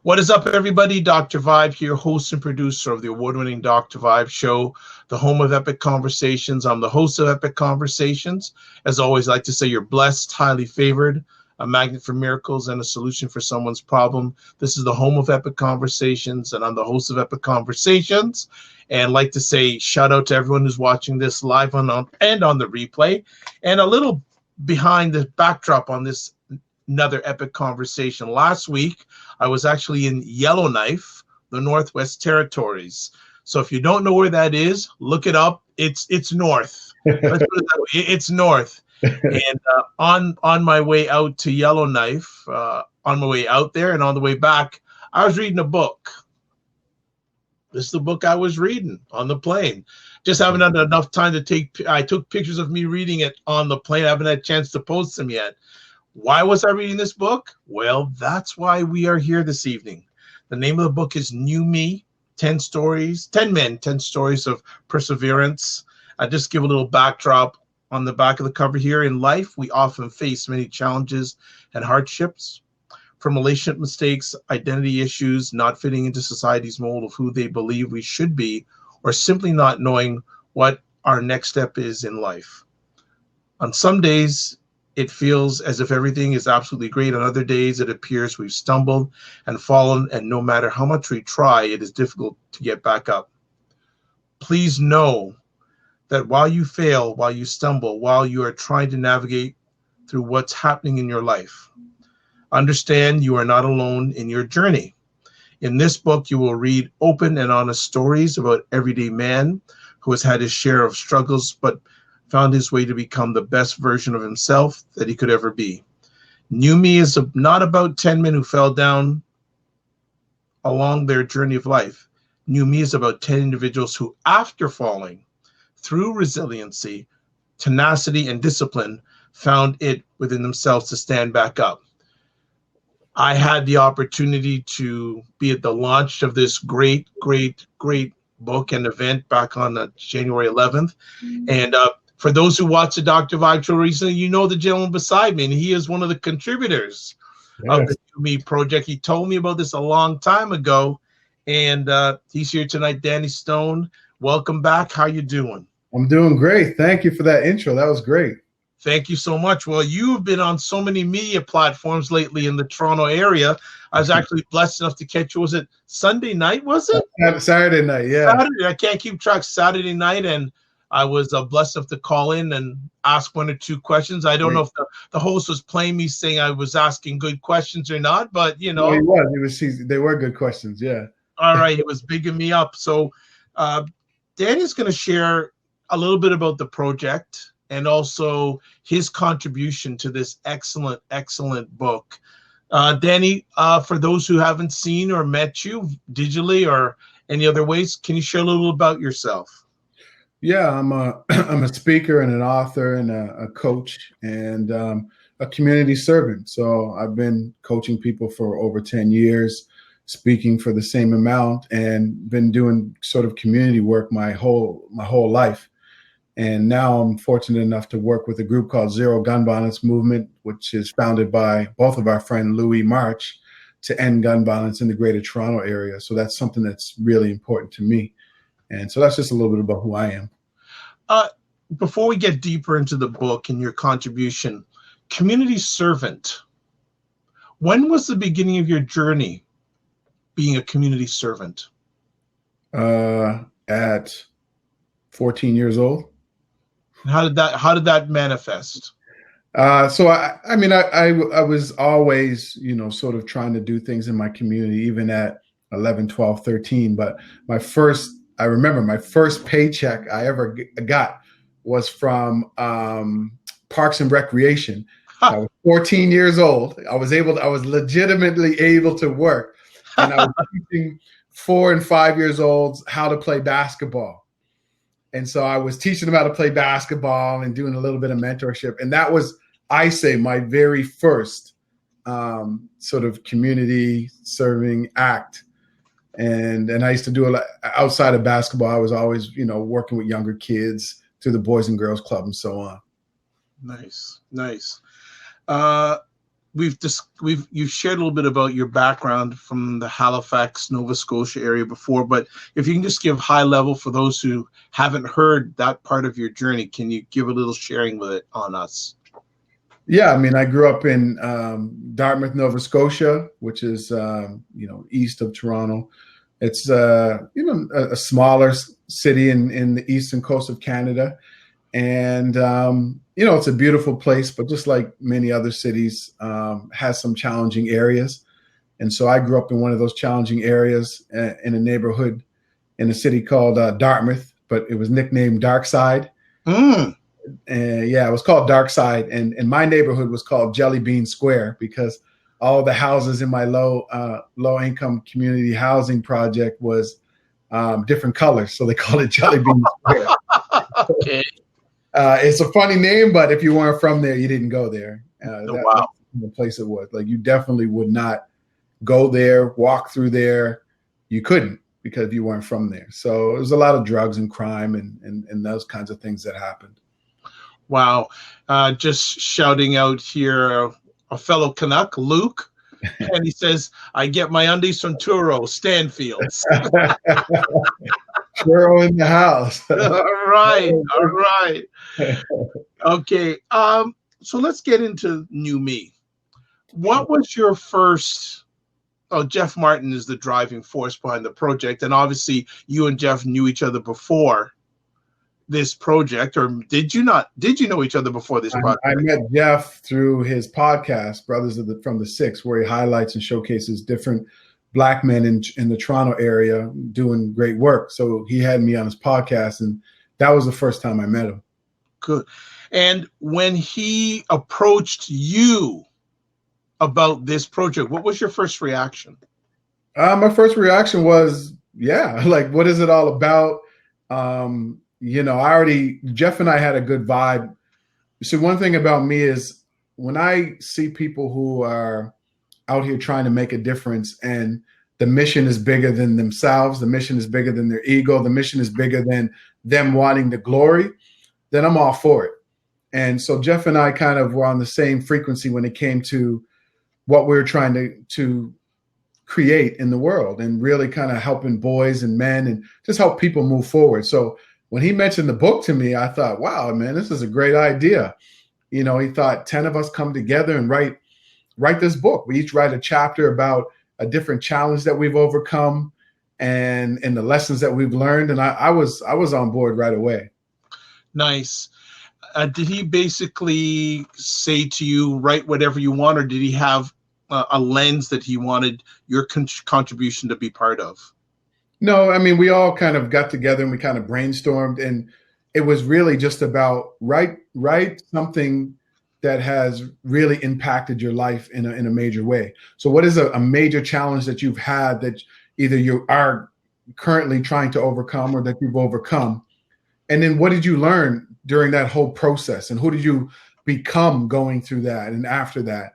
What is up, everybody? Dr. Vibe here, host and producer of the award-winning Dr. Vibe show, the home of epic conversations. I'm the host of Epic Conversations. As always, I like to say you're blessed, highly favored, a magnet for miracles, and a solution for someone's problem. This is the home of Epic Conversations, and I'm the host of Epic Conversations. And like to say shout out to everyone who's watching this live and on the replay. And a little behind the backdrop on this another epic conversation. Last week, I was actually in Yellowknife, the Northwest Territories. So if you don't know where that is, look it up. It's north. Let's put it that way. It's north. And on my way out to Yellowknife, on my way out there and on the way back, I was reading a book. This is the book I was reading on the plane. Just haven't had enough time to I took pictures of me reading it on the plane. I haven't had a chance to post them yet. Why was I reading this book? Well, that's why we are here this evening. The name of the book is New Me, 10 Stories, 10 Men, 10 Stories of Perseverance. I just give a little backdrop on the back of the cover here. In life, we often face many challenges and hardships, from relationship mistakes, identity issues, not fitting into society's mold of who they believe we should be, or simply not knowing what our next step is in life. On some days, it feels as if everything is absolutely great. On other days, it appears we've stumbled and fallen, and no matter how much we try, it is difficult to get back up. Please know that while you fail, while you stumble, while you are trying to navigate through what's happening in your life, understand you are not alone in your journey. In this book, you will read open and honest stories about everyday man who has had his share of struggles, but found his way to become the best version of himself that he could ever be. New Me is not about 10 men who fell down along their journey of life. New Me is about 10 individuals who, after falling, through resiliency, tenacity, and discipline, found it within themselves to stand back up. I had the opportunity to be at the launch of this great book and event back on January 11th. And for those who watched the Dr. Vibe show recently, you know the gentleman beside me, and he is one of the contributors of the New Me project. He told me about this a long time ago, and he's here tonight. Danny Stone, welcome back. How you doing? I'm doing great. Thank you for that intro. That was great. Thank you so much. Well, you've been on so many media platforms lately in the Toronto area. I was actually blessed enough to catch you. Was it Sunday night, was it? Saturday night, yeah. Saturday. I can't keep track. Saturday night, and I was blessed enough to call in and ask one or two questions. I don't know if the host was playing me saying I was asking good questions or not, but, you know. No, he was. They were good questions, yeah. All right. He was bigging me up. So Danny's going to share a little bit about the project and also his contribution to this excellent book. Danny, for those who haven't seen or met you digitally or any other ways, can you share a little about yourself? Yeah, I'm a speaker and an author and a coach and a community servant. So I've been coaching people for over 10 years, speaking for the same amount, and been doing sort of community work my whole life. And now I'm fortunate enough to work with a group called Zero Gun Violence Movement, which is founded by both of our friend Louis March, to end gun violence in the Greater Toronto area. So that's something that's really important to me. And so that's just a little bit about who I am. Before we get deeper into the book and your contribution, community servant, when was the beginning of your journey being a community servant? At 14 years old. How did that manifest? So I was always, sort of trying to do things in my community, even at 11, 12, 13. But I remember my first paycheck I ever got was from Parks and Recreation. I was 14 years old. I was legitimately able to work. And I was teaching 4 and 5 years olds how to play basketball. And so I was teaching them how to play basketball and doing a little bit of mentorship. And that was, I say, my very first sort of community serving act. And I used to do a lot outside of basketball. I was always, working with younger kids through the Boys and Girls Club and so on. Nice. you've shared a little bit about your background from the Halifax, Nova Scotia area before, but if you can just give high level for those who haven't heard that part of your journey, can you give a little sharing with it on us? Yeah, I mean, I grew up in Dartmouth, Nova Scotia, which is east of Toronto. It's a smaller city in the eastern coast of Canada, and it's a beautiful place, but just like many other cities, has some challenging areas. And so I grew up in one of those challenging areas in a neighborhood in a city called Dartmouth, but it was nicknamed Darkside. And yeah, it was called Darkside, and my neighborhood was called Jelly Bean Square because all the houses in my low income community housing project was different colors, so they call it Jelly Bean Square. Okay. It's a funny name, but if you weren't from there, you didn't go there. Wow. The place it was. Like, you definitely would not go there, walk through there. You couldn't, because you weren't from there. So it was a lot of drugs and crime and those kinds of things that happened. Wow. Just shouting out here, a fellow Canuck, Luke, and he says, I get my undies from Truro, Stanfields. Truro in the house. All right. Okay. So let's get into New Me. What was your first... Oh, Jeff Martin is the driving force behind the project, and obviously you and Jeff knew each other before this project, or did you not? Did you know each other before this project? I met Jeff through his podcast, Brothers from the Six, where he highlights and showcases different Black men in the Toronto area doing great work. So he had me on his podcast, and that was the first time I met him. Good. And when he approached you about this project, what was your first reaction? My first reaction was, yeah, like, what is it all about? Jeff and I had a good vibe. So one thing about me is when I see people who are out here trying to make a difference, and the mission is bigger than themselves, the mission is bigger than their ego, the mission is bigger than them wanting the glory, then I'm all for it. And so Jeff and I kind of were on the same frequency when it came to what we were trying to create in the world, and really kind of helping boys and men and just help people move forward. So when he mentioned the book to me, I thought, wow, man, this is a great idea. He thought 10 of us come together and write this book. We each write a chapter about a different challenge that we've overcome and the lessons that we've learned. And I was on board right away. Nice. Did he basically say to you, write whatever you want, or did he have a lens that he wanted your contribution to be part of? No, I mean, we all kind of got together and we kind of brainstormed, and it was really just about write something that has really impacted your life in a major way. So what is a major challenge that you've had that either you are currently trying to overcome or that you've overcome? And then what did you learn during that whole process? And who did you become going through that and after that?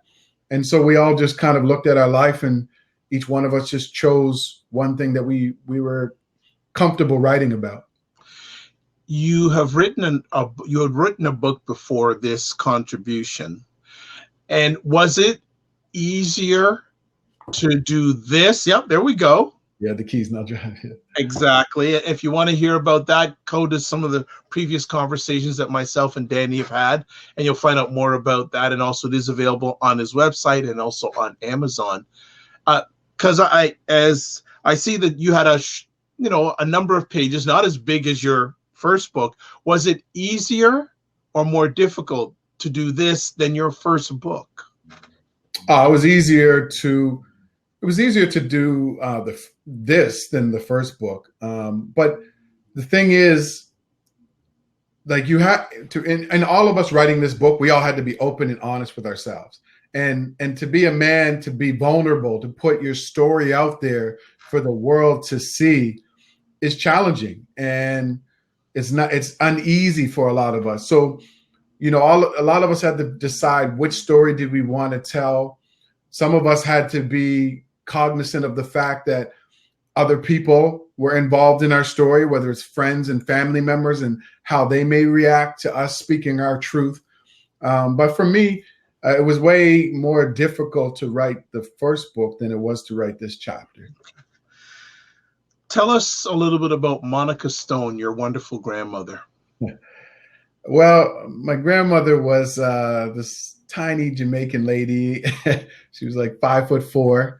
And so we all just kind of looked at our life, and each one of us just chose one thing that we were comfortable writing about. You had written a book before this contribution, and was it easier to do this? Yep, there we go. Yeah, the key's not driving. Exactly. If you want to hear about that, go to some of the previous conversations that myself and Danny have had, and you'll find out more about that. And also, it is available on his website and also on Amazon. Because as I see that you had a number of pages, not as big as your first book. Was it easier or more difficult to do this than your first book? It was easier to do this than the first book. But the thing is, like, you had to, and all of us writing this book, we all had to be open and honest with ourselves. And to be a man, to be vulnerable, to put your story out there for the world to see is challenging. And it's uneasy for a lot of us. So, a lot of us had to decide which story did we want to tell. Some of us had to be cognizant of the fact that other people were involved in our story, whether it's friends and family members, and how they may react to us speaking our truth. But for me, It was way more difficult to write the first book than it was to write this chapter. Tell us a little bit about Monica Stone, your wonderful grandmother. Well, my grandmother was this tiny Jamaican lady. She was like 5'4",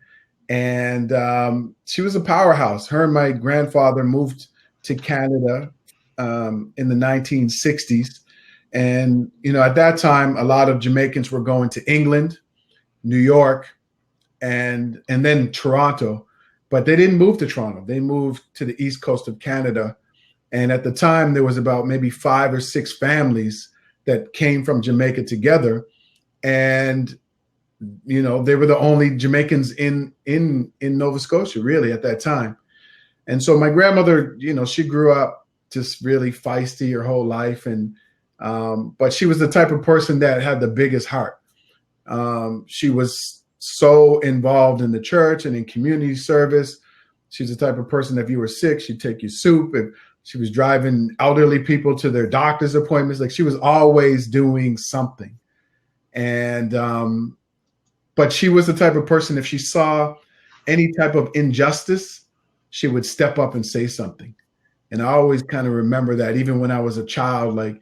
and she was a powerhouse. Her and my grandfather moved to Canada in the 1960s. And, you know, at that time, a lot of Jamaicans were going to England, New York, and then Toronto. But they didn't move to Toronto. They moved to the east coast of Canada. And at the time, there was about maybe 5 or 6 families that came from Jamaica together. And, you know, they were the only Jamaicans in Nova Scotia, really, at that time. And so my grandmother, you know, she grew up just really feisty her whole life. And but she was the type of person that had the biggest heart. She was so involved in the church and in community service. She's the type of person that if you were sick, she'd take you soup. If she was driving elderly people to their doctor's appointments, like she was always doing something. And but she was the type of person, if she saw any type of injustice, she would step up and say something. And I always kind of remember that even when I was a child, like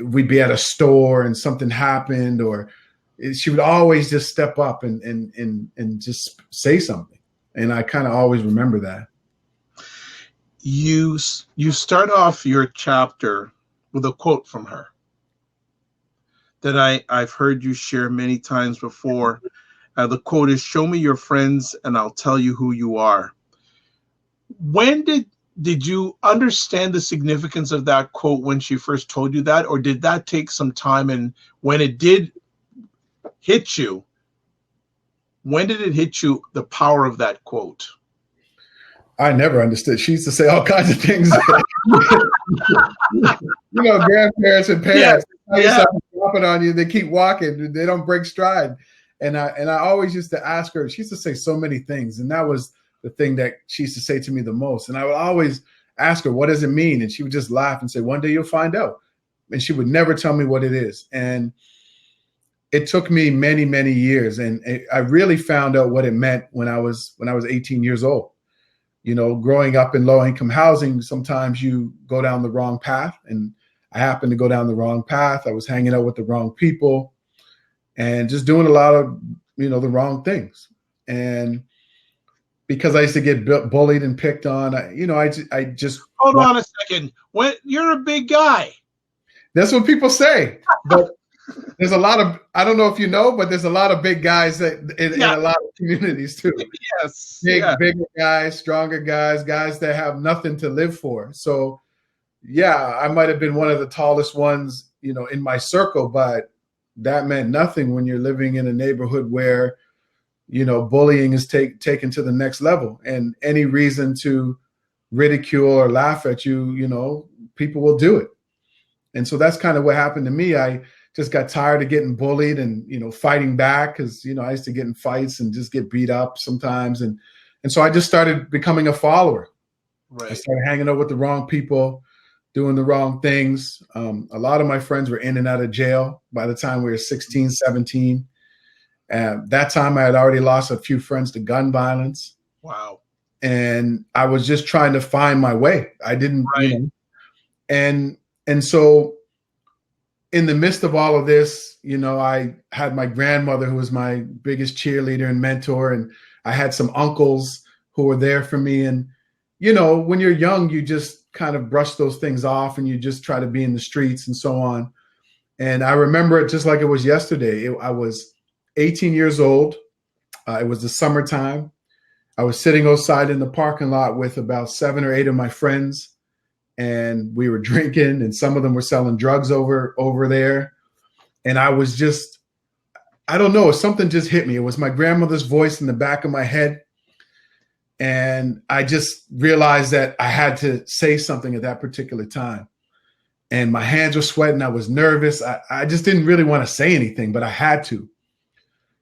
we'd be at a store and something happened, or she would always just step up and just say something. And I kind of always remember that. You start off your chapter with a quote from her that I've heard you share many times before. The quote is, "Show me your friends and I'll tell you who you are." When did you understand the significance of that quote when she first told you that, or did that take some time? And when it did hit you, when did it hit you, the power of that quote? I never understood. She used to say all kinds of things. You know, grandparents and parents, yeah. Dropping on you, they keep walking, they don't break stride. And I always used to ask her, she used to say so many things. And that was the thing that she used to say to me the most. And I would always ask her, what does it mean? And she would just laugh and say, one day you'll find out. And she would never tell me what it is. And it took me many, many years. And I really found out what it meant when I was 18 years old. You know, growing up in low income housing, sometimes you go down the wrong path. And I happened to go down the wrong path. I was hanging out with the wrong people and just doing a lot of, you know, the wrong things. And because I used to get bullied and picked on, I just hold on a second. When you're a big guy, that's what people say. But there's a lot of, I don't know if you know, but there's a lot of big guys that in a lot of communities too. Yes, bigger guys, stronger guys that have nothing to live for. So, yeah, I might have been one of the tallest ones, you know, in my circle, but that meant nothing when you're living in a neighborhood where, you know, bullying is taken to the next level, and any reason to ridicule or laugh at you, you know, people will do it. And so that's kind of what happened to me. I just got tired of getting bullied and, you know, fighting back, because, you know, I used to get in fights and just get beat up sometimes. And so I just started becoming a follower. Right. I started hanging out with the wrong people, doing the wrong things. A lot of my friends were in and out of jail by the time we were 16, 17. That time I had already lost a few friends to gun violence. Wow. And I was just trying to find my way. I didn't, right. You know, and so in the midst of all of this, you know, I had my grandmother, who was my biggest cheerleader and mentor. And I had some uncles who were there for me. And, you know, when you're young, you just kind of brush those things off and you just try to be in the streets and so on. And I remember it just like it was yesterday. I was 18 years old. It was the summertime. I was sitting outside in the parking lot with about 7 or 8 of my friends, and we were drinking, and some of them were selling drugs over there. And I was just, I don't know, something just hit me. It was my grandmother's voice in the back of my head. And I just realized that I had to say something at that particular time. And my hands were sweating. I was nervous. I just didn't really want to say anything, but I had to.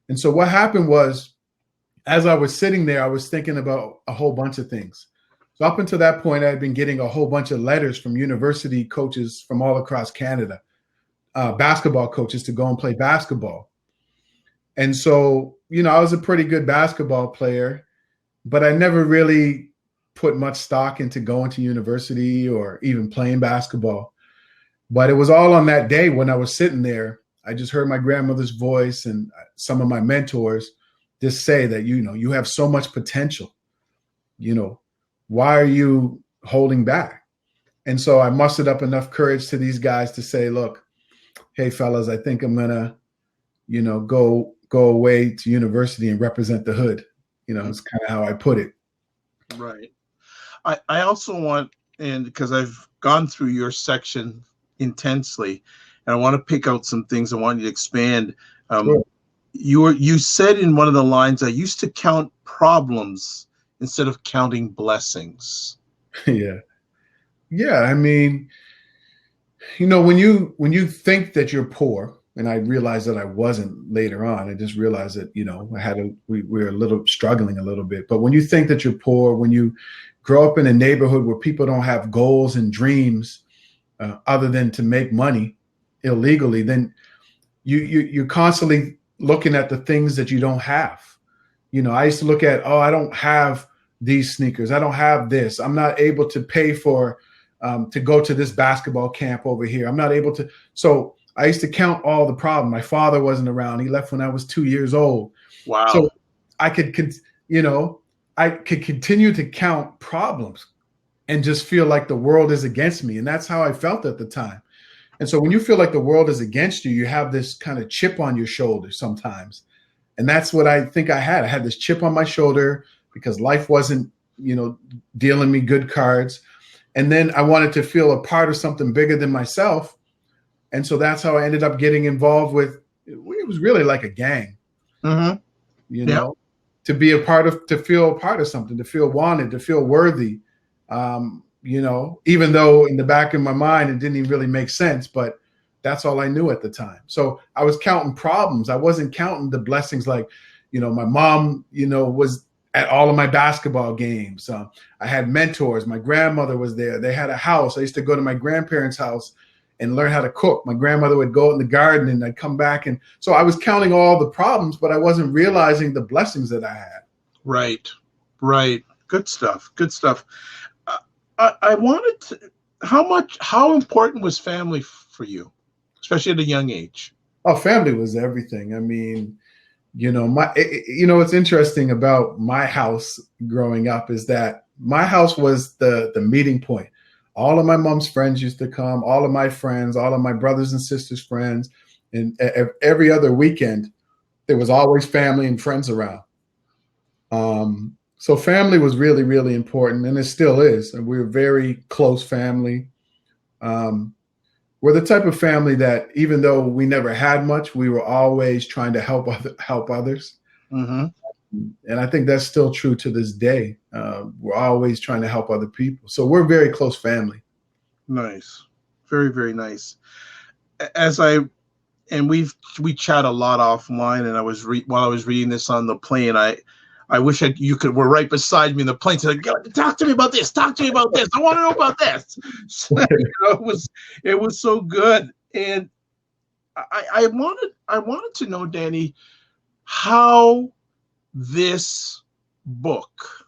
And so what happened was, as I was sitting there, I was thinking about a whole bunch of things. So up until that point, I had been getting a whole bunch of letters from university coaches from all across Canada, basketball coaches, to go and play basketball. And so, I was a pretty good basketball player, but I never really put much stock into going to university or even playing basketball. But it was all on that day when I was sitting there. I just heard my grandmother's voice and some of my mentors just say that, you have so much potential. Why are you holding back? And so I mustered up enough courage to these guys to say, look, hey, fellas, I think I'm going to, go away to university and represent the hood. It's kind of how I put it. Right. I also want, and because I've gone through your section intensely, and I want to pick out some things I want you to expand. Sure. You said in one of the lines, I used to count problems instead of counting blessings. Yeah. I mean, when you think that you're poor, and I realized that I wasn't later on. I just realized that, we were a little struggling a little bit. But when you think that you're poor, when you grow up in a neighborhood where people don't have goals and dreams other than to make money illegally, then you're constantly looking at the things that you don't have. I used to look at, I don't have these sneakers. I don't have this. I'm not able to pay for to go to this basketball camp over here. I'm not able to. So I used to count all the problems. My father wasn't around. He left when I was 2 years old. Wow. So I could continue to count problems and just feel like the world is against me. And that's how I felt at the time. And so when you feel like the world is against you, you have this kind of chip on your shoulder sometimes. And that's what I think I had. I had this chip on my shoulder because life wasn't, dealing me good cards. And then I wanted to feel a part of something bigger than myself. And so that's how I ended up getting involved with, it was really like a gang, to be a part of, to feel a part of something, to feel wanted, to feel worthy. Even though in the back of my mind, it didn't even really make sense, but that's all I knew at the time. So I was counting problems. I wasn't counting the blessings. Like, my mom, was at all of my basketball games. I had mentors. My grandmother was there. They had a house. I used to go to my grandparents' house and learn how to cook. My grandmother would go out in the garden and I'd come back. And so I was counting all the problems, but I wasn't realizing the blessings that I had. Right. Good stuff. I wanted to, how important was family for you, especially at a young age? Oh, family was everything. I mean, what's interesting about my house growing up is that my house was the meeting point. All of my mom's friends used to come, all of my friends, all of my brothers and sisters' friends. And every other weekend, there was always family and friends around. So family was really, really important, and it still is. And we're a very close family. We're the type of family that even though we never had much, we were always trying to help others. Mm-hmm. And I think that's still true to this day. We're always trying to help other people. So we're a very close family. Nice. Very, very nice. We chat a lot offline, and while I was reading this on the plane, I wish you were right beside me in the plane. So talk to me about this. Talk to me about this. I want to know about this. So, it was so good. And I wanted to know, Danny, how this book,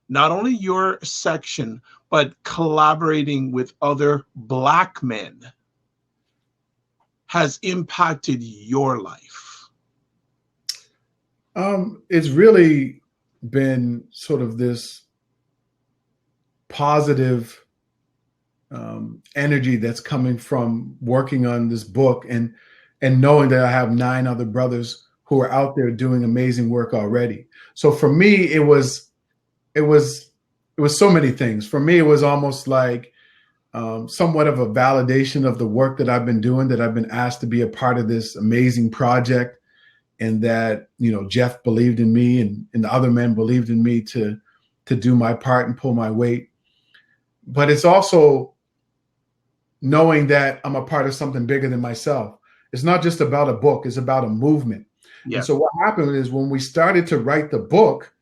not only your section, but collaborating with other Black men, has impacted your life. It's really been sort of this positive energy that's coming from working on this book and knowing that I have 9 other brothers who are out there doing amazing work already. So for me, it was so many things. For me, it was almost like somewhat of a validation of the work that I've been doing, that I've been asked to be a part of this amazing project. And that, Jeff believed in me and the other men believed in me to do my part and pull my weight. But it's also knowing that I'm a part of something bigger than myself. It's not just about a book, it's about a movement. Yeah. And so what happened is when we started to write the book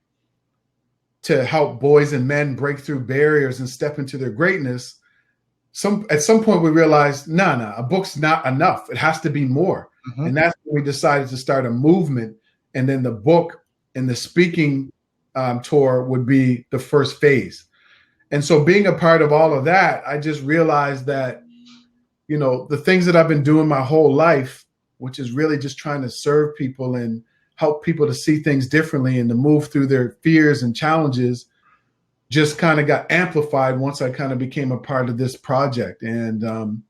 to help boys and men break through barriers and step into their greatness, at some point we realized, no, a book's not enough. It has to be more. Mhm. And that's when we decided to start a movement. And then the book and the speaking tour would be the first phase. And so being a part of all of that, I just realized that, the things that I've been doing my whole life, which is really just trying to serve people and help people to see things differently and to move through their fears and challenges, just kind of got amplified once I kind of became a part of this project. And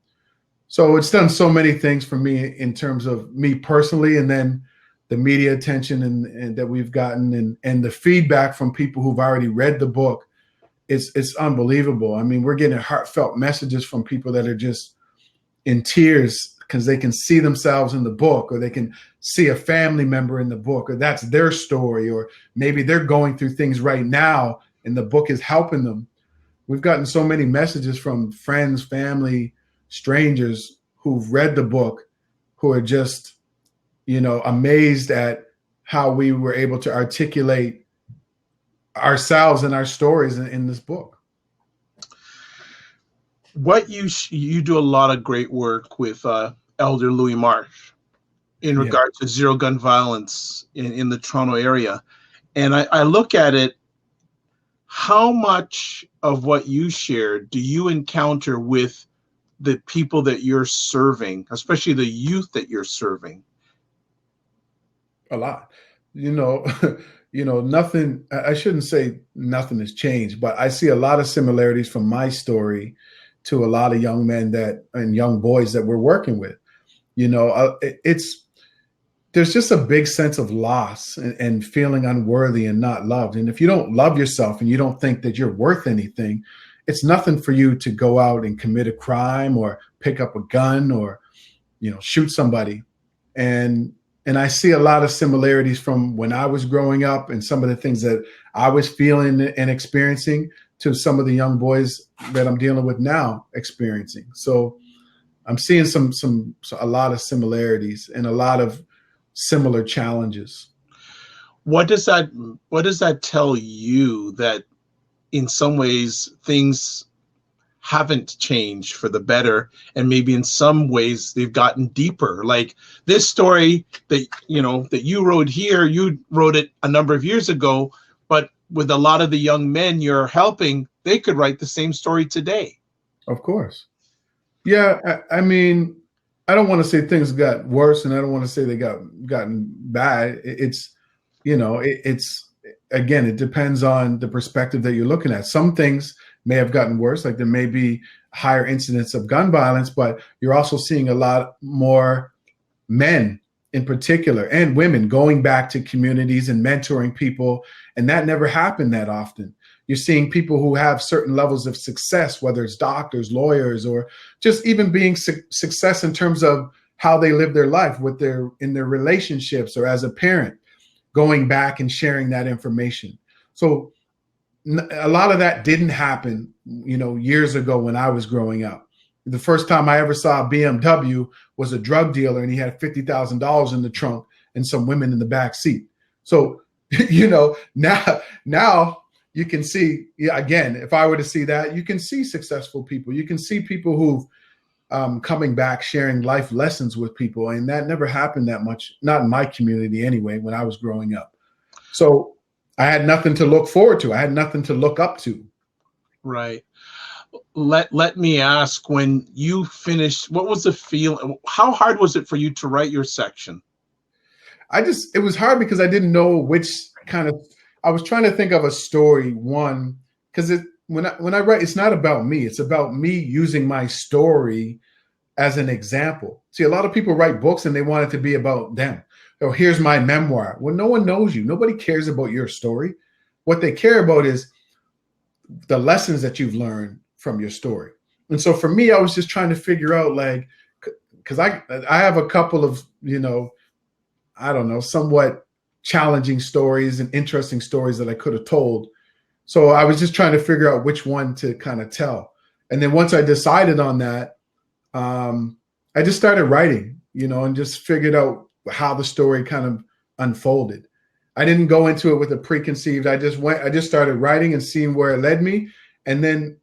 so it's done so many things for me in terms of me personally, and then the media attention and that we've gotten, and the feedback from people who've already read the book. It's unbelievable. I mean, we're getting heartfelt messages from people that are just in tears because they can see themselves in the book, or they can see a family member in the book, or that's their story, or maybe they're going through things right now and the book is helping them. We've gotten so many messages from friends, family, strangers who've read the book, who are just, amazed at how we were able to articulate ourselves and our stories in this book. What you do a lot of great work with Elder Louis Marsh in regard to zero gun violence in the Toronto area. And I look at it, how much of what you share do you encounter with the people that you're serving, especially the youth that you're serving? A lot. Nothing, I shouldn't say nothing has changed, but I see a lot of similarities from my story to a lot of young men and young boys that we're working with. There's just a big sense of loss and feeling unworthy and not loved. And if you don't love yourself and you don't think that you're worth anything, it's nothing for you to go out and commit a crime or pick up a gun or, shoot somebody. And I see a lot of similarities from when I was growing up and some of the things that I was feeling and experiencing to some of the young boys that I'm dealing with now experiencing. So I'm seeing a lot of similarities and a lot of similar challenges. What does that tell you, that in some ways things haven't changed for the better, and maybe in some ways they've gotten deeper? Like this story that you wrote here, you wrote it a number of years ago, but with a lot of the young men you're helping, they could write the same story today. Of course. Yeah, I mean, I don't want to say things got worse, and I don't want to say they gotten bad. It's again, it depends on the perspective that you're looking at. Some things may have gotten worse, like there may be higher incidents of gun violence, but you're also seeing a lot more men in particular and women going back to communities and mentoring people. And that never happened that often. You're seeing people who have certain levels of success, whether it's doctors, lawyers, or just even being success in terms of how they live their life in their relationships or as a parent, going back and sharing that information. So a lot of that didn't happen, years ago when I was growing up. The first time I ever saw a BMW was a drug dealer, and he had $50,000 in the trunk and some women in the back seat. So, now you can see, again, if I were to see that, you can see successful people. You can see people who've coming back, sharing life lessons with people. And that never happened that much, not in my community anyway, when I was growing up. So I had nothing to look forward to. I had nothing to look up to. Right. Let me ask, when you finished, what was the feeling? How hard was it for you to write your section? It was hard because I didn't know which I was trying to think of a story, because when I write, it's not about me. It's about me using my story as an example. See, a lot of people write books and they want it to be about them. Oh, here's my memoir. Well, no one knows you. Nobody cares about your story. What they care about is the lessons that you've learned from your story. And so for me, I was just trying to figure out, because I have a couple of, somewhat challenging stories and interesting stories that I could have told. So I was just trying to figure out which one to kind of tell. And then once I decided on that, I just started writing, and just figured out how the story kind of unfolded. I didn't go into it with a preconceived. I just started writing and seeing where it led me. And then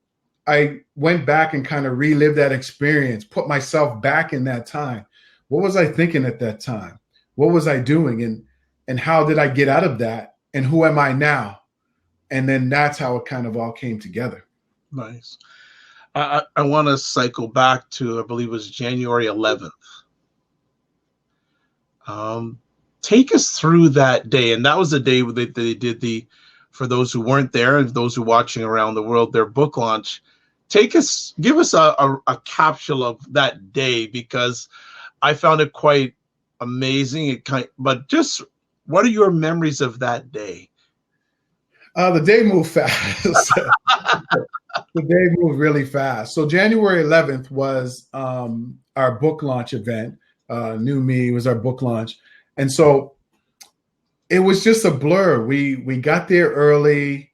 I went back and kind of relived that experience, put myself back in that time, What was I thinking at that time? What was I doing? And how did I get out of that? And who am I now? And then that's how it kind of all came together. Nice. I want to cycle back to, I believe it was January 11th. Take us through that day. And that was the day that they did for those who weren't there and those who are watching around the world, their book launch. Give us a capsule of that day, because I found it quite amazing. But just what are your memories of that day? The day moved fast. The day moved really fast. So January 11th was our book launch event. New Me was our book launch. And so it was just a blur. We got there early.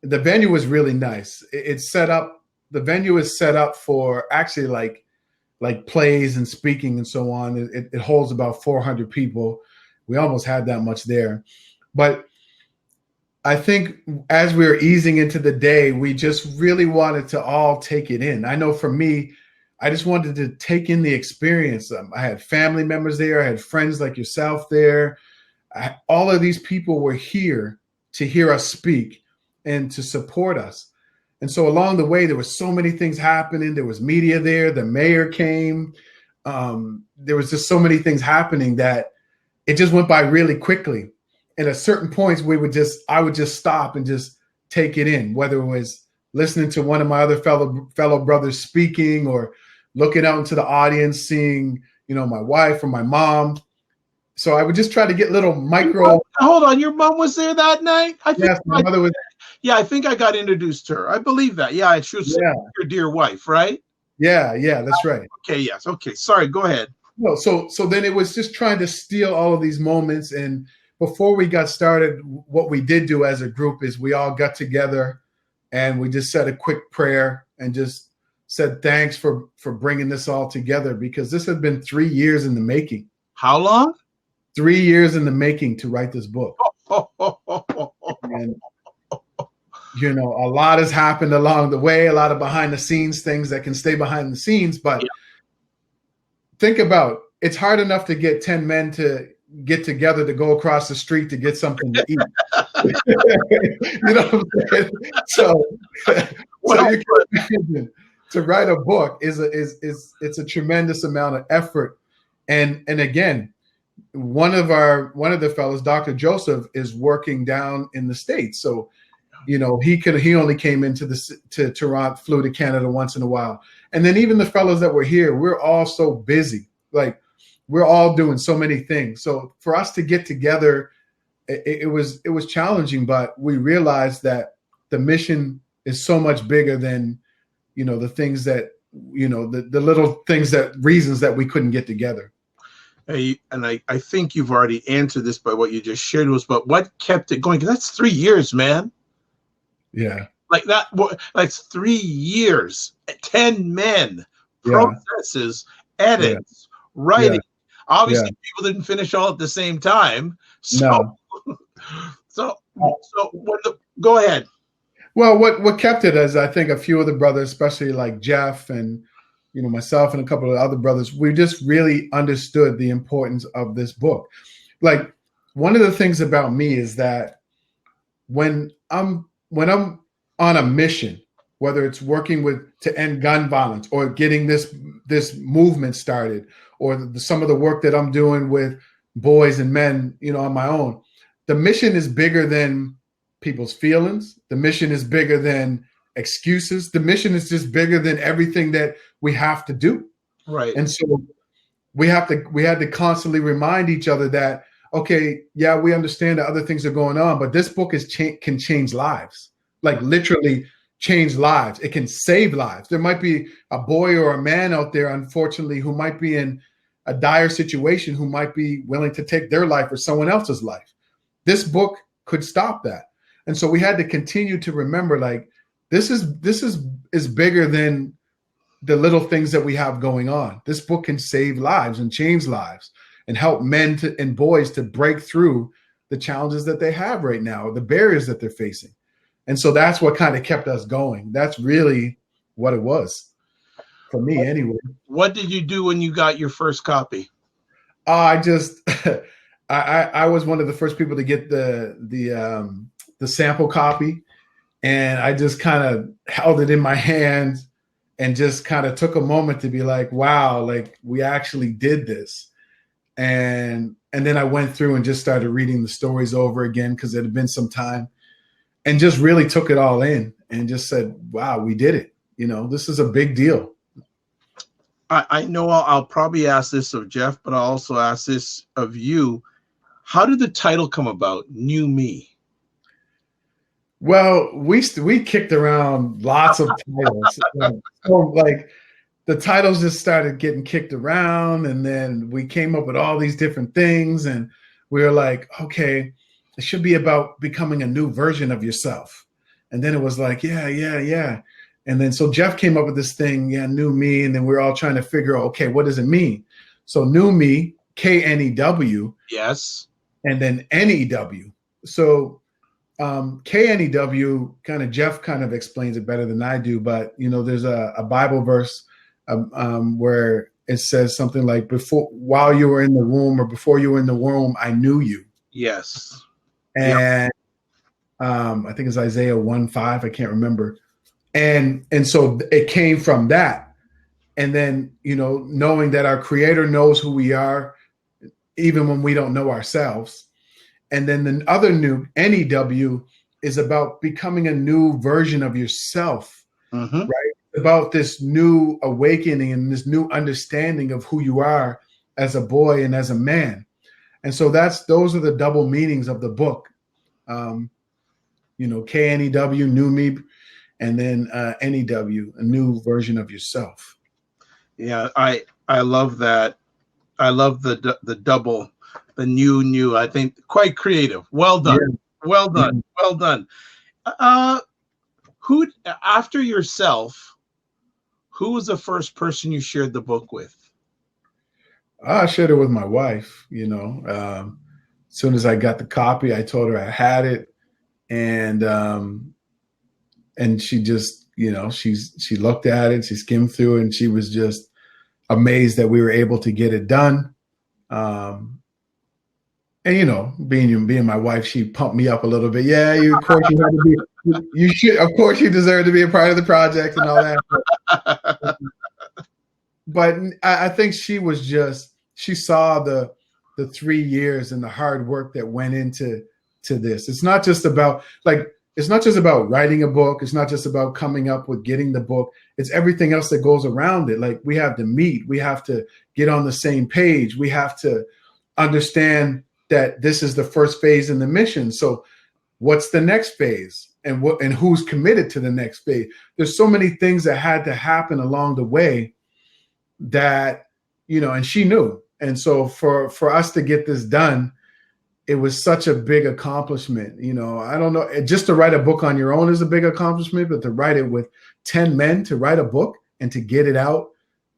The venue was really nice. It's set up. The venue is set up for actually like plays and speaking and so on. It holds about 400 people. We almost had that much there. But I think as we were easing into the day, we just really wanted to all take it in. I know for me, I just wanted to take in the experience. I had family members there. I had friends like yourself there. All of these people were here to hear us speak and to support us. And so along the way, there were so many things happening. There was media there. The mayor came. There was just so many things happening that it just went by really quickly. And at certain points, I would just stop and just take it in, whether it was listening to one of my other fellow brothers speaking, or looking out into the audience, seeing, my wife or my mom. So I would just try to get little micro. Hold on, your mom was there that night? Yes, my mother was. Yeah, I think I got introduced to her. I believe that. Yeah, she was your dear wife, right? Yeah, that's right. Okay, yes. Okay, sorry, go ahead. No, so then it was just trying to steal all of these moments. And before we got started, what we did do as a group is we all got together and we just said a quick prayer and just said thanks for bringing this all together, because this had been 3 years in the making. How long? 3 years in the making to write this book. And, a lot has happened along the way, a lot of behind the scenes things that can stay behind the scenes. But think about, it's hard enough to get 10 men to get together to go across the street to get something to eat. You know what I'm saying? So you can imagine, to write a book is a tremendous amount of effort. And again, one of the fellows, Dr. Joseph, is working down in the States. So, he only came to Toronto, flew to Canada once in a while. And then even the fellows that were here, we're all so busy. Like, we're all doing so many things. So for us to get together, it was challenging, but we realized that the mission is so much bigger than, the things that, the little things reasons that we couldn't get together. And I think you've already answered this by what you just shared was, but what kept it going? 'Cause that's 3 years, man. Yeah. Like that, like 3 years, 10 men, processes, edits, writing. Obviously, people didn't finish all at the same time. So, go ahead. Well, what kept it is, I think, a few of the brothers, especially like Jeff and, myself and a couple of other brothers, we just really understood the importance of this book. Like, one of the things about me is that when I'm on a mission, whether it's working to end gun violence or getting this movement started, or some of the work that I'm doing with boys and men, on my own, the mission is bigger than people's feelings. The mission is bigger than excuses. The mission is just bigger than everything that we have to do. Right. And so we had to constantly remind each other that, okay, yeah, we understand that other things are going on, but this book can change lives, like literally change lives. It can save lives. There might be a boy or a man out there, unfortunately, who might be in a dire situation, who might be willing to take their life or someone else's life. This book could stop that. And so we had to continue to remember, like, this is bigger than the little things that we have going on. This book can save lives and change lives and help men and boys to break through the challenges that they have right now, the barriers that they're facing. And so that's what kind of kept us going. That's really what it was for me anyway. What did you do when you got your first copy? I just I was one of the first people to get the sample copy, and I just kind of held it in my hands and just kind of took a moment to be like, wow, like we actually did this. And then I went through and just started reading the stories over again because it had been some time, and just really took it all in and just said, wow, we did it. You know, this is a big deal. I know I'll probably ask this of Jeff, but I'll also ask this of you. How did the title come about, New Me? Well, we kicked around lots of titles. So, like, the titles just started getting kicked around, and then we came up with all these different things, and we were like, okay, it should be about becoming a new version of yourself. And then it was like, yeah. And then so Jeff came up with this thing, New Me, and then we were all trying to figure out, okay, what does it mean? So New Me, KNEW. Yes. And then NEW. So KNEW, Jeff kind of explains it better than I do, but there's a Bible verse where it says something like, while you were in the womb, or before you were in the womb, I knew you. Yes. And I think it's Isaiah 1:5. I can't remember. And so it came from that. And then, knowing that our Creator knows who we are, even when we don't know ourselves. And then the other new NEW is about becoming a new version of yourself, right? About this new awakening and this new understanding of who you are as a boy and as a man. And so those are the double meanings of the book. KNEW, New Me, and then NEW, a new version of yourself. Yeah, I love that. I love the double, the new. I think quite creative. Well done. Yeah. Well done. Yeah. Well done. Who, after yourself, who was the first person you shared the book with? I shared it with my wife. As soon as I got the copy, I told her I had it, and she just, she looked at it, she skimmed through it, and she was just amazed that we were able to get it done. And being my wife, she pumped me up a little bit. Yeah, of course you had to be. You should, of course, you deserve to be a part of the project and all that. But I think she saw the 3 years and the hard work that went into this. It's not just about writing a book. It's not just about coming up with getting the book. It's everything else that goes around it. Like, we have to meet. We have to get on the same page. We have to understand that this is the first phase in the mission. So what's the next phase, and who's committed to the next phase? There's so many things that had to happen along the way that, and she knew. And so for us to get this done, it was such a big accomplishment. I don't know, just to write a book on your own is a big accomplishment, but to write it with 10 men, to write a book and to get it out,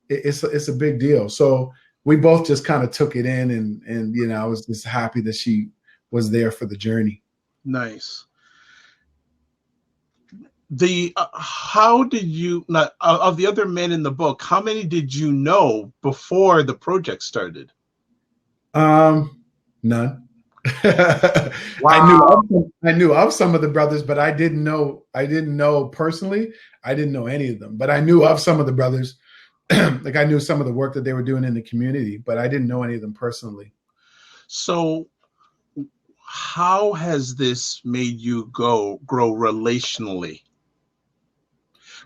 it's a big deal. So we both just kind of took it in, and I was just happy that she was there for the journey. Nice. How did you, of the other men in the book, how many did you know before the project started? None. Wow. I knew of some of the brothers, but I didn't know personally. I didn't know any of them, but I knew of some of the brothers. Like, I knew some of the work that they were doing in the community, but I didn't know any of them personally. So how has this made you grow relationally?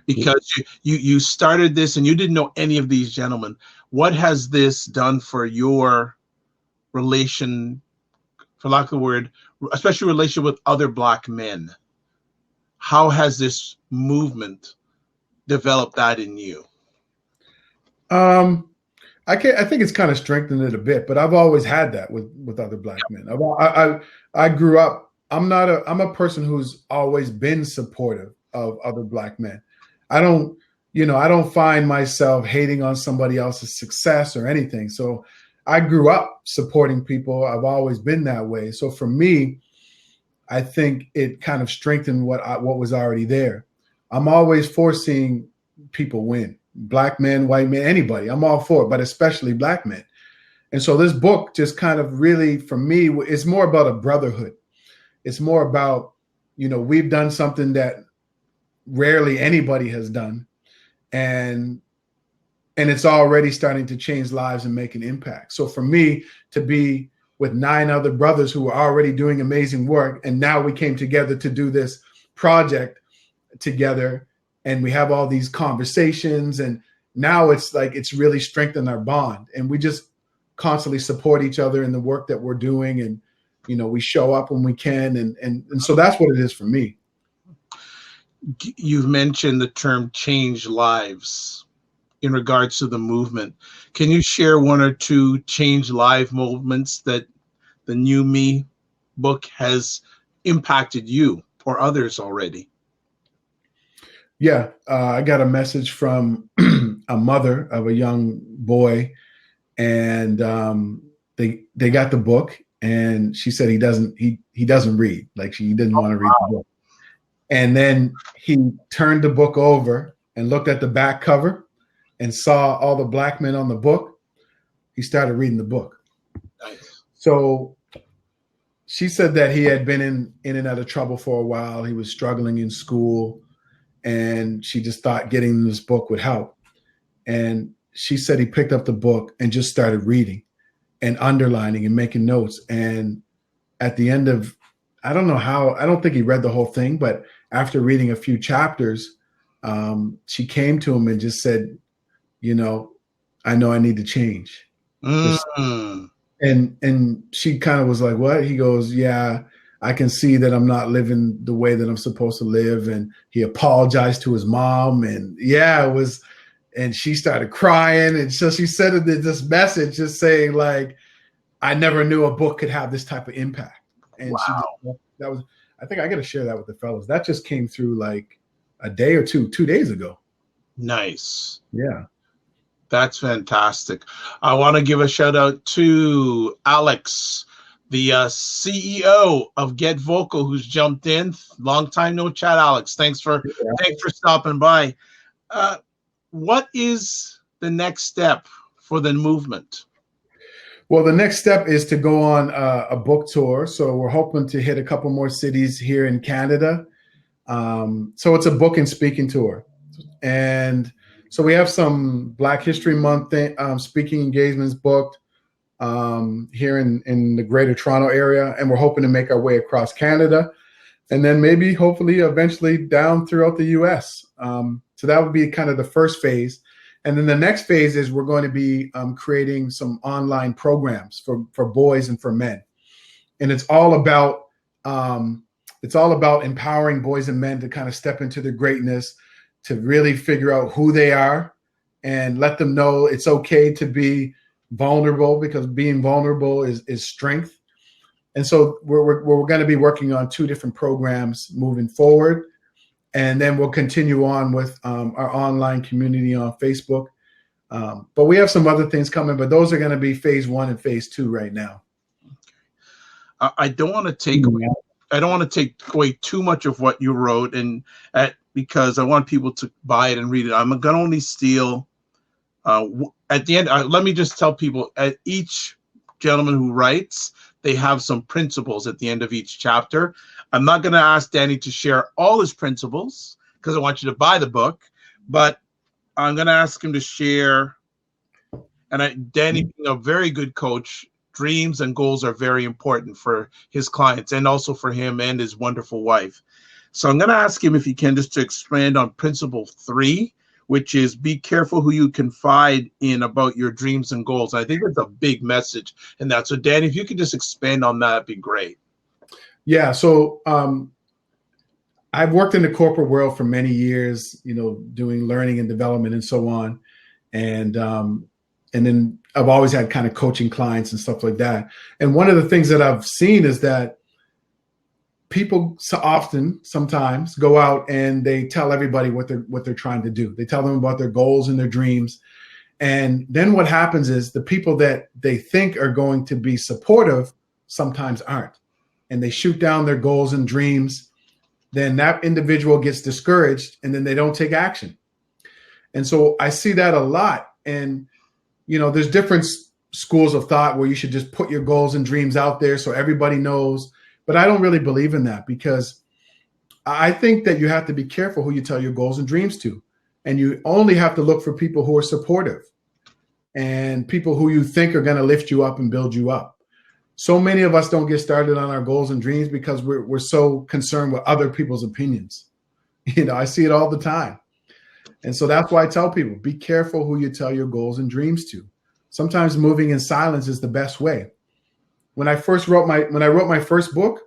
Because you started this and you didn't know any of these gentlemen. What has this done for your relation, for lack of a word, especially relation with other Black men? How has this movement developed that in you? I think it's kind of strengthened it a bit, but I've always had that with other Black men. I grew up. I'm a person who's always been supportive of other Black men. I don't find myself hating on somebody else's success or anything. So I grew up supporting people. I've always been that way. So for me, I think it kind of strengthened what was already there. I'm always for seeing people win. Black men, white men, anybody. I'm all for it, but especially Black men. And so this book just kind of really, for me, it's more about a brotherhood. It's more about, we've done something that rarely anybody has done. And it's already starting to change lives and make an impact. So for me to be with 9 other brothers who were already doing amazing work, and now we came together to do this project together, and we have all these conversations, and now it's like it's really strengthened our bond, and we just constantly support each other in the work that we're doing, and we show up when we can, and so that's what it is for me. You've mentioned the term change lives in regards to the movement. Can you share 1 or 2 change life movements that the New Me book has impacted you or others already? Yeah, I got a message from a mother of a young boy, and they got the book, and she said he doesn't read, like he didn't want to read the book. And then he turned the book over and looked at the back cover and saw all the black men on the book. He started reading the book. Nice. So she said that he had been in and out of trouble for a while. He was struggling in school, and she just thought getting this book would help. And she said he picked up the book and just started reading and underlining and making notes. And at the end of, I don't think he read the whole thing, but after reading a few chapters, she came to him and just said, I know I need to change. And she kind of was like, what? He goes, yeah, I can see that I'm not living the way that I'm supposed to live. And he apologized to his mom. And yeah, it was, and she started crying. And so she said this message just saying, like, I never knew a book could have this type of impact. And wow. I think I got to share that with the fellows. That just came through like a day or 2 days ago. Nice. Yeah. That's fantastic. I want to give a shout out to Alex, the CEO of Get Vocal, who's jumped in. Long time no chat, Alex. Thanks for stopping by. What is the next step for the movement? Well, the next step is to go on a book tour. So we're hoping to hit a couple more cities here in Canada. So it's a book and speaking tour. And so we have some Black History Month speaking engagements booked here in the Greater Toronto area. And we're hoping to make our way across Canada, and then maybe hopefully eventually down throughout the US. So that would be kind of the first phase. And then the next phase is we're going to be creating some online programs for boys and for men. And it's all about empowering boys and men to kind of step into their greatness, to really figure out who they are and let them know it's okay to be vulnerable, because being vulnerable is strength. And so we're going to be working on 2 different programs moving forward. And then we'll continue on with our online community on Facebook. But we have some other things coming, but those are going to be phase 1 and phase 2 right now. I don't want to take away too much of what you wrote, because I want people to buy it and read it. I'm going to only steal at the end. Let me just tell people, at each gentleman who writes, they have some principles at the end of each chapter. I'm not going to ask Danny to share all his principles because I want you to buy the book, but I'm going to ask him to share. And Danny, being a very good coach, dreams and goals are very important for his clients and also for him and his wonderful wife. So I'm going to ask him if he can just to expand on principle 3, which is be careful who you confide in about your dreams and goals. I think that's a big message in that. So Danny, if you could just expand on that, it'd be great. Yeah. So I've worked in the corporate world for many years, doing learning and development and so on. And then I've always had kind of coaching clients and stuff like that. And one of the things that I've seen is that people sometimes go out and they tell everybody what they're trying to do. They tell them about their goals and their dreams. And then what happens is the people that they think are going to be supportive sometimes aren't. And they shoot down their goals and dreams. Then that individual gets discouraged and then they don't take action. And so I see that a lot. And, there's different schools of thought where you should just put your goals and dreams out there so everybody knows. But I don't really believe in that, because I think that you have to be careful who you tell your goals and dreams to. And you only have to look for people who are supportive and people who you think are going to lift you up and build you up. So many of us don't get started on our goals and dreams because we're so concerned with other people's opinions. I see it all the time. And so that's why I tell people, be careful who you tell your goals and dreams to. Sometimes moving in silence is the best way. When I wrote my first book,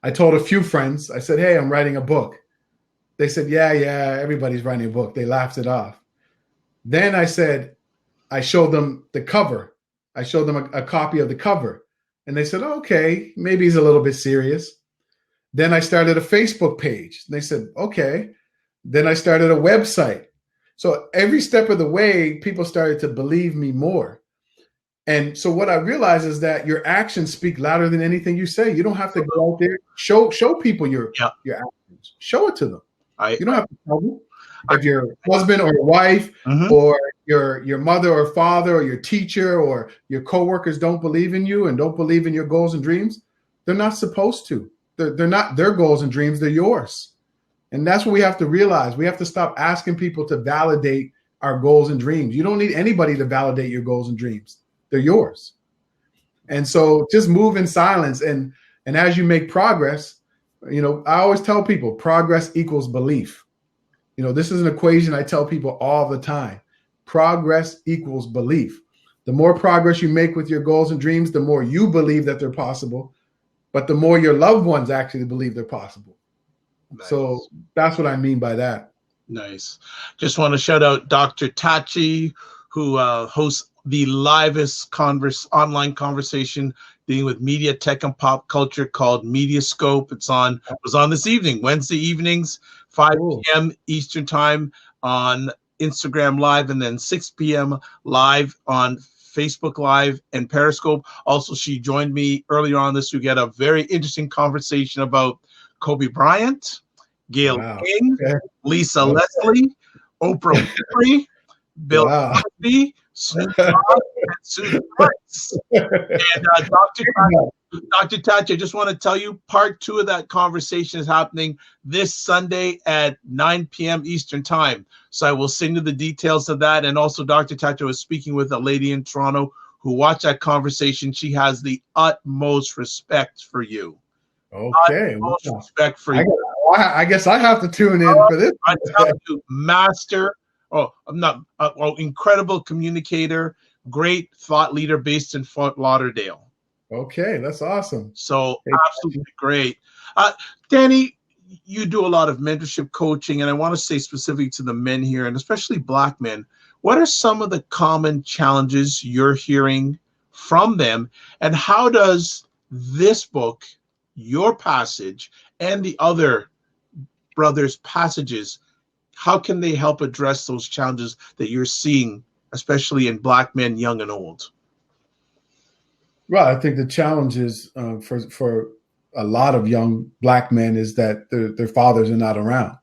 I told a few friends, I said, hey, I'm writing a book. They said, yeah, everybody's writing a book. They laughed it off. Then I showed them the cover. I showed them a copy of the cover. And they said, okay, maybe he's a little bit serious. Then I started a Facebook page. They said, okay. Then I started a website. So every step of the way, people started to believe me more. And so what I realized is that your actions speak louder than anything you say. You don't have to go out there, show people your actions. Show it to them. You don't have to tell them. If your husband or wife or your mother or father or your teacher or your coworkers don't believe in you and don't believe in your goals and dreams, they're not supposed to. They're not their goals and dreams. They're yours. And that's what we have to realize. We have to stop asking people to validate our goals and dreams. You don't need anybody to validate your goals and dreams. They're yours. And so just move in silence. And as you make progress, I always tell people progress equals belief. This is an equation I tell people all the time. Progress equals belief. The more progress you make with your goals and dreams, the more you believe that they're possible, but the more your loved ones actually believe they're possible. Nice. So that's what I mean by that. Nice. Just want to shout out Dr. Tachi, who hosts the livest online conversation dealing with media, tech, and pop culture called Mediascope. It was on this evening, Wednesday evenings, 5 p.m. Eastern time on Instagram Live, and then 6 p.m. live on Facebook Live and Periscope. Also, she joined me earlier on this week. We had a very interesting conversation about Kobe Bryant, Gail King, Lisa Leslie, Oprah Winfrey, Bill Cosby, Snoop Dogg, and Susan Rice. And Dr. Tachi, I just want to tell you, part 2 of that conversation is happening this Sunday at 9 p.m. Eastern time. So I will send you the details of that. And also, Dr. Tachi was speaking with a lady in Toronto who watched that conversation. She has the utmost respect for you. Okay. Utmost respect for you. I guess I have to tune in for this. I tell you, master. Incredible communicator, great thought leader based in Fort Lauderdale. Okay, that's awesome. So absolutely great. Danny, you do a lot of mentorship coaching, and I want to say specifically to the men here, and especially Black men, what are some of the common challenges you're hearing from them, and how does this book, your passage, and the other brothers' passages, how can they help address those challenges that you're seeing, especially in Black men, young and old? Well, I think the challenge is for a lot of young Black men is that their fathers are not around.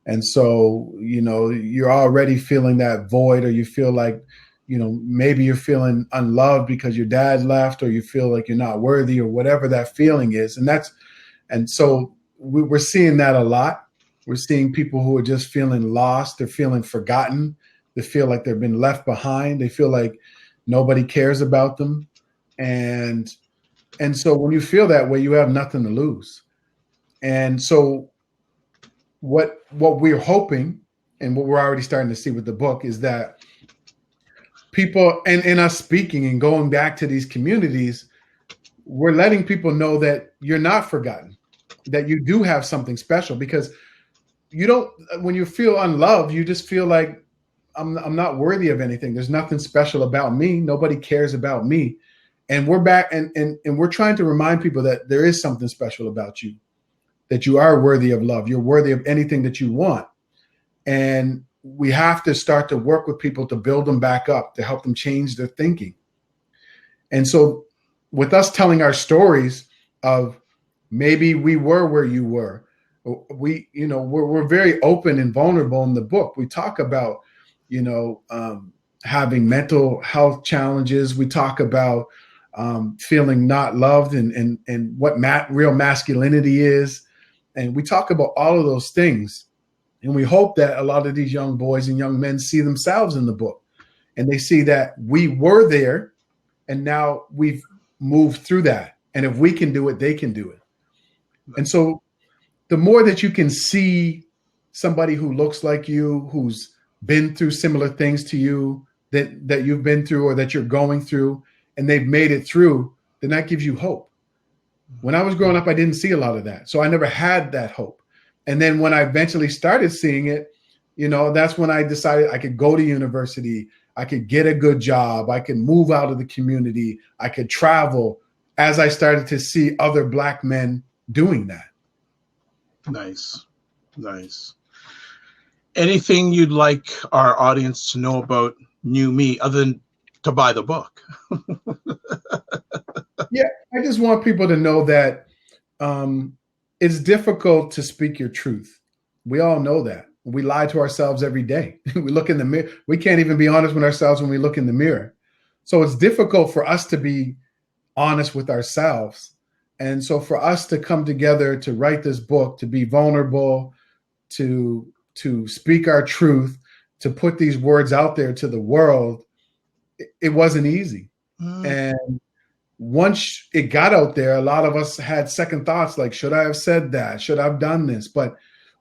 And so, you're already feeling that void, or you feel like, maybe you're feeling unloved because your dad left, or you feel like you're not worthy, or whatever that feeling is. And so we're seeing that a lot. We're seeing people who are just feeling lost. They're feeling forgotten. They feel like they've been left behind. They feel like nobody cares about them. And so when you feel that way, you have nothing to lose. And so what we're hoping, and what we're already starting to see with the book, is that people, and in us speaking and going back to these communities, we're letting people know that you're not forgotten, that you do have something special. Because when you feel unloved, you just feel like I'm not worthy of anything. There's nothing special about me. Nobody cares about me. And we're back and we're trying to remind people that there is something special about you, that you are worthy of love. You're worthy of anything that you want. And we have to start to work with people to build them back up, to help them change their thinking. And so with us telling our stories of maybe we were where you were, we're very open and vulnerable in the book. We talk about, having mental health challenges. We talk about feeling not loved and what real masculinity is. And we talk about all of those things. And we hope that a lot of these young boys and young men see themselves in the book. And they see that we were there and now we've moved through that. And if we can do it, they can do it. And so the more that you can see somebody who looks like you, who's been through similar things to you that you've been through or that you're going through, and they've made it through, then that gives you hope. When I was growing up, I didn't see a lot of that. So I never had that hope. And then when I eventually started seeing it, that's when I decided I could go to university, I could get a good job, I could move out of the community, I could travel, as I started to see other Black men doing that. Nice. Anything you'd like our audience to know about New Me other than to buy the book? Yeah, I just want people to know that it's difficult to speak your truth. We all know that. We lie to ourselves every day. We look in the mirror. We can't even be honest with ourselves when we look in the mirror. So it's difficult for us to be honest with ourselves. And so for us to come together to write this book, to be vulnerable, to speak our truth, to put these words out there to the world, it wasn't easy. And once it got out there, a lot of us had second thoughts like, should I have said that? Should I have done this? But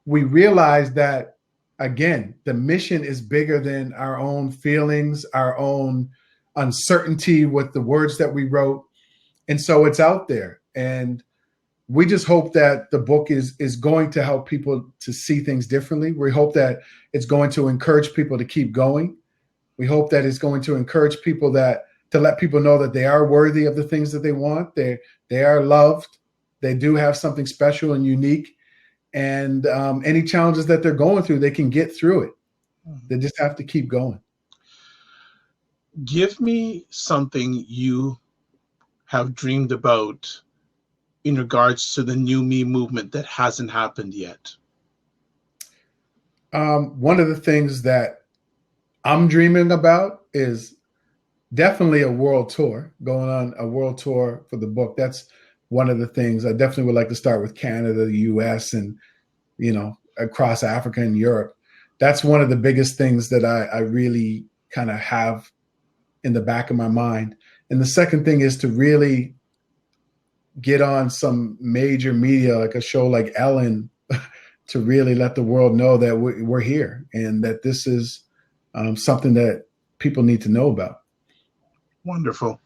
we realized that, again, the mission is bigger than our own feelings, our own uncertainty with the words that we wrote. And so it's out there. And we just hope that the book is going to help people to see things differently. We hope that it's going to encourage people to keep going. We hope that it's going to encourage people to let people know that they are worthy of the things that they want. They are loved. They do have something special and unique. And any challenges that they're going through, they can get through it. They just have to keep going. Give me something you have dreamed about in regards to the New Me movement that hasn't happened yet. One of the things that I'm dreaming about is definitely a world tour, going on a world tour for the book. That's one of the things. I definitely would like to start with Canada, the US, and, across Africa and Europe. That's one of the biggest things that I really kind of have in the back of my mind. And the second thing is to really get on some major media, like a show like Ellen, to really let the world know that we're here and that this is something that people need to know about. Wonderful.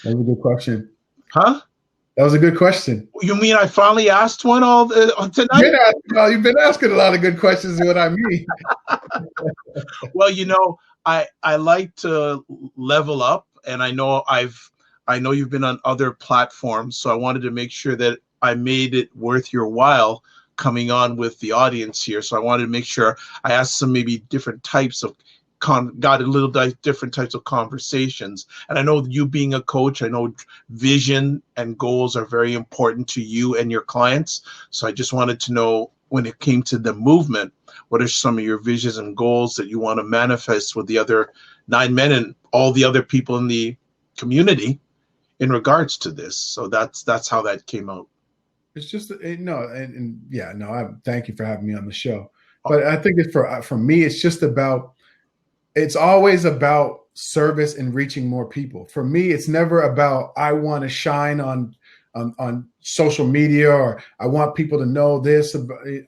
That was a good question. Huh? That was a good question. You mean I finally asked one tonight? You've been asking a lot of good questions, is what I mean. Well, I like to level up, and I know you've been on other platforms, so I wanted to make sure that I made it worth your while coming on with the audience here. So I wanted to make sure I asked some maybe different types of got a little different types of conversations. And I know you being a coach, I know vision and goals are very important to you and your clients. So I just wanted to know, when it came to the movement, what are some of your visions and goals that you want to manifest with the other 9 men and all the other people in the community in regards to this? So that's how that came out. It's just I thank you for having me on the show. But I think for me, it's always about service and reaching more people. For me, it's never about I want to shine on social media or I want people to know this.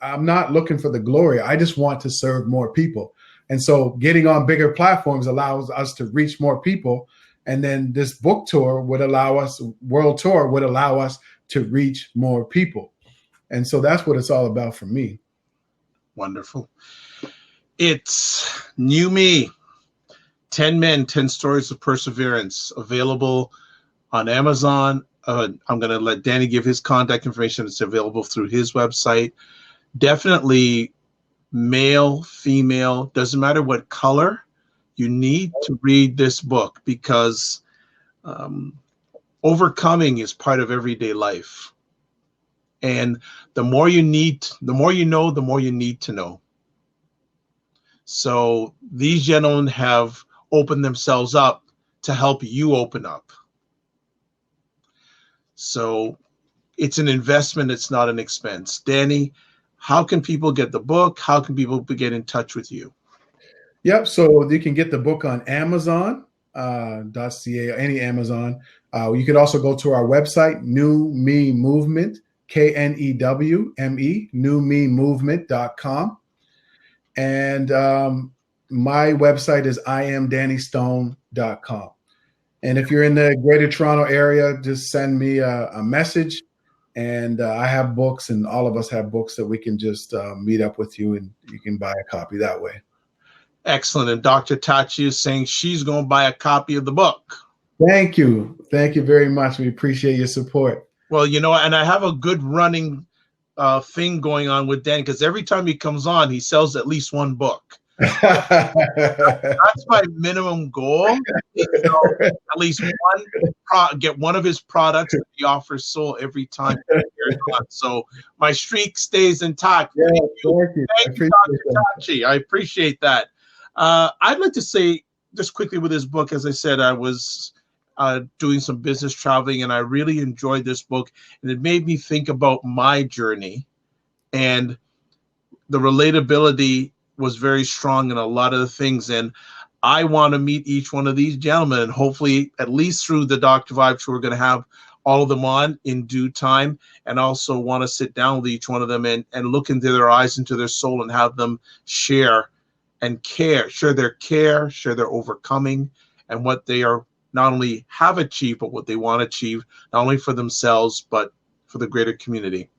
I'm not looking for the glory. I just want to serve more people. And so getting on bigger platforms allows us to reach more people. And then this book tour world tour would allow us to reach more people. And so that's what it's all about for me. Wonderful. It's New Me, 10 Men, 10 Stories of Perseverance, available on Amazon. I'm going to let Danny give his contact information. It's available through his website. Definitely male, female, doesn't matter what color, you need to read this book, because overcoming is part of everyday life. And the more you know, the more you need to know. So these gentlemen have open themselves up to help you open up. So it's an investment. It's not an expense. Danny, how can people get the book? How can people get in touch with you? Yep. So you can get the book on Amazon. .ca, any Amazon. You could also go to our website, New Me Movement, KNEWME, newmemovement.com. And my website is IamDannyStone.com. And if you're in the Greater Toronto area, just send me a message. And I have books, and all of us have books that we can just meet up with you, and you can buy a copy that way. Excellent. And Dr. Tachi is saying she's going to buy a copy of the book. Thank you. Thank you very much. We appreciate your support. Well, you know, and I have a good running thing going on with Dan, because every time he comes on, he sells at least one book. That's my minimum goal. At least get one of his products that he offers sold every time. So my streak stays intact. Yeah, thank you, Dr. Tachi. I appreciate that. I'd like to say just quickly with this book, as I said, I was doing some business traveling, and I really enjoyed this book, and it made me think about my journey, and the relatability was very strong in a lot of the things. And I want to meet each one of these gentlemen, and hopefully at least through the Dr. Vibe Show, we're going to have all of them on in due time, and also want to sit down with each one of them and look into their eyes, into their soul, and have them share their overcoming, and what they are not only have achieved, but what they want to achieve, not only for themselves, but for the greater community.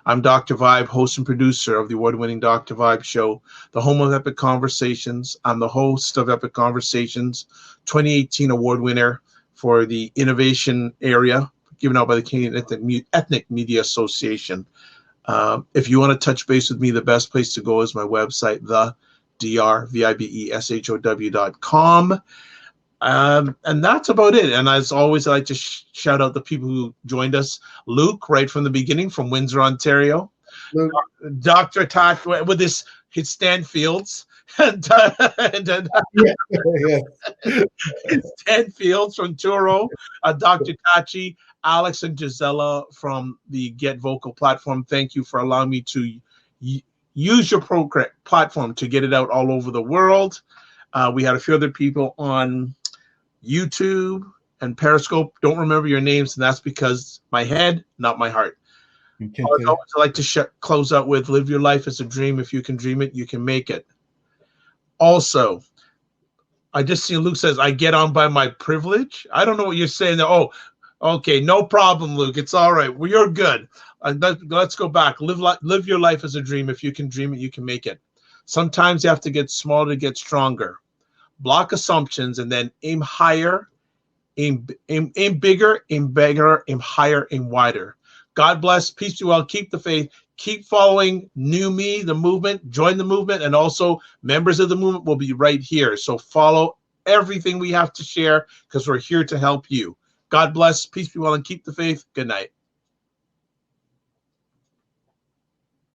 I'm Dr. Vibe, host and producer of the award-winning Dr. Vibe Show, the home of Epic Conversations. I'm the host of Epic Conversations, 2018 award winner for the innovation area, given out by the Canadian Ethnic Media Association. If you want to touch base with me, the best place to go is my website, thedrvibeshow.com. And that's about it. And as always, I'd like to shout out the people who joined us. Luke, right from the beginning, from Windsor, Ontario. Luke. Dr. Tack with his Stanfields. Stanfields from Truro. Dr. Tachi, Alex, and Gisela from the Get Vocal platform. Thank you for allowing me to use your platform to get it out all over the world. We had a few other people on YouTube and Periscope. Don't remember your names, and that's because my head, not my heart. I always like to close out with, live your life as a dream. If you can dream it, you can make it. Also, I just see Luke says, I get on by my privilege. I don't know what you're saying. Oh, okay, no problem, Luke. It's all right. Well, you're good. Let's go back. Live your life as a dream. If you can dream it, you can make it. Sometimes you have to get smaller to get stronger. Block assumptions and then aim higher, aim bigger, aim better, aim higher, aim wider. God bless. Peace be well. Keep the faith. Keep following New Me, the movement. Join the movement. And also members of the movement will be right here. So follow everything we have to share, because we're here to help you. God bless. Peace be well, and keep the faith. Good night.